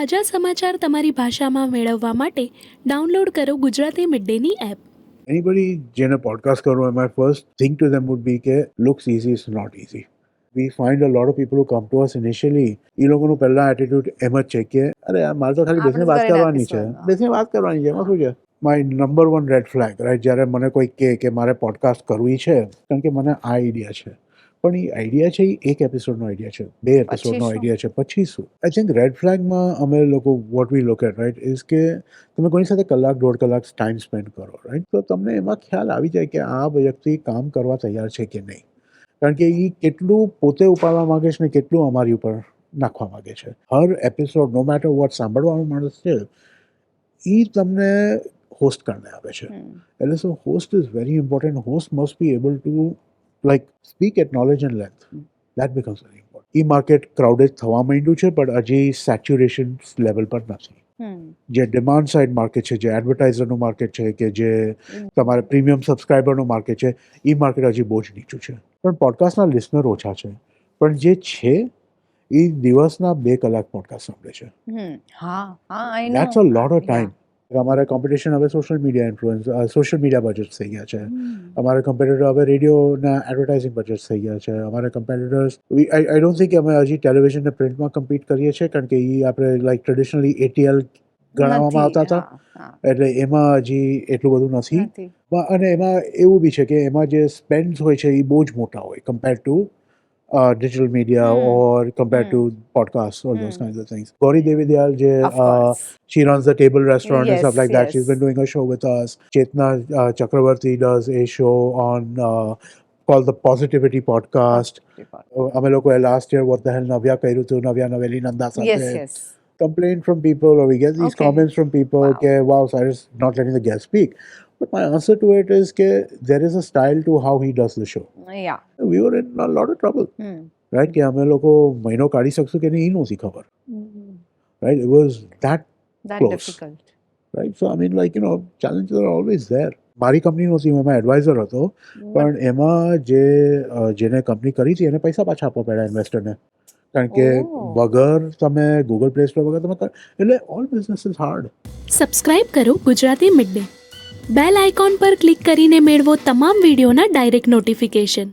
તાજા સમાચાર તમારી ભાષામાં મેળવવા માટે ડાઉનલોડ કરો ગુજરાતી મિડ ડેની એપ. Anybody જેને પોડકાસ્ટ કરવો હોય, my first thing to them would be કે looks easy is not easy. We find a lot of people who come to us initially, એ લોકોનું પહેલા એટીટ્યુડ એમ જ છે કે અરે મારે તો ખાલી બેસીને વાત કરવાની છે, એમાં શું છે. My number one red flag, right, જ્યારે મને કોઈ કહે કે મારે પોડકાસ્ટ કરવી છે કારણ કે મને આ આઈડિયા છે, પણ એ આઈડિયા છે એ એક એપિસોડનો આઈડિયા છે, 2 એપિસોડનો આઈડિયા છે, પછી શું? આઈ થિંક રેડ ફ્લેગમાં અમે લોકો what we look at, right, is કે તમે કોઈની સાથે કલાક 1.5 કલાક ટાઈમ સ્પેન્ડ કરો, રાઈટ, તો તમને એમાં ખ્યાલ આવી જાય કે આ વ્યક્તિ કામ કરવા તૈયાર છે કે નહીં, કારણ કે એ કેટલું પોતે ઉપાડવા માગે છે ને કેટલું અમારી ઉપર નાખવા માગે છે. હર એપિસોડ નો મેટર વોટ સાંભળવાનો માણસ છે એ તમને હોસ્ટ કરીને આવે છે. એટલે so host is very important. Host must be able to like speak at knowledge and length. That becomes very important. E-market crowded થવા માંડ્યું છે પણ હજી સેચ્યુરેશન લેવલ પર નથી. જે ડિમાન્ડ સાઇડ માર્કેટ છે, જે એડવર્ટાઇઝરનું માર્કેટ છે, કે જે તમારે પ્રીમિયમ સબસ્ક્રાઇબરનું માર્કેટ છે, એ માર્કેટ હજી બહુ જ નીચું છે. પણ પોડકાસ્ટના લિસનર ઓછા છે, પણ જે છે એ દિવસના 2 કલાક પોડકાસ્ટ સાંભળે છે. That's a lot of time. અમારા કોમ્પિટિશન હવે સોશિયલ મીડિયા બજેટ થઈ ગયા છે. અમારા કમ્પેટિટર હવે રેડિયોના એડવર્ટાઇઝિંગ બજેટ થઈ ગયા છે. અમારા કમ્પેટિટર્સ આઈ ડોન્ટ થિંક અમે હજી ટેલિવિઝન ને પ્રિન્ટમાં કમ્પીટ કરીએ છીએ, કારણ કે એ આપણે લાઈક ટ્રેડિશનલી ATL ગણાવવામાં આવતા હતા, એટલે એમાં હજી એટલું બધું નથી. અને એમાં એવું બી છે કે એમાં જે સ્પેન્ડ હોય છે એ બહુ જ મોટા હોય compare to digital media or compared to podcasts, all those kinds of things. Gauri Devi Dayal, she runs the Table Restaurant and stuff like that. She's been doing a show with us. Chetna Chakravarti does a show on called the Positivity Podcast. Ame lokoe last year What the Hell Navya Kairu Tu, Navya Naveli Nanda Sathe. Complaint from people, or we get these comments from people, okay, wow, Cyrus not letting the guest speak. But my answer to it is that there is a style to how he does the show. Yeah. We were in a lot of trouble. Right? કે અમે લોકો મહિનો કાઢી શકશું કે નહીં એ નહોતી ખબર. Right? It was that close. Difficult. Right? So I mean, like, you know, challenges are always there. મારી કંપની નહોતી, હું એમાં એડવાઇઝર હતો, પણ એમાં જેને કંપની કરી હતી એને પૈસા પાછા આપવા પડ્યા ઇન્વેસ્ટરને, કારણ કે વગર તમે ગૂગલ પ્લે સ્ટોર વગર તમે એટલે all business is hard. Subscribe કરો Gujarati mid day. Bell icon પર ક્લિક કરીને મેળવો તમામ વિડીયોના ડાયરેક્ટ નોટિફિકેશન.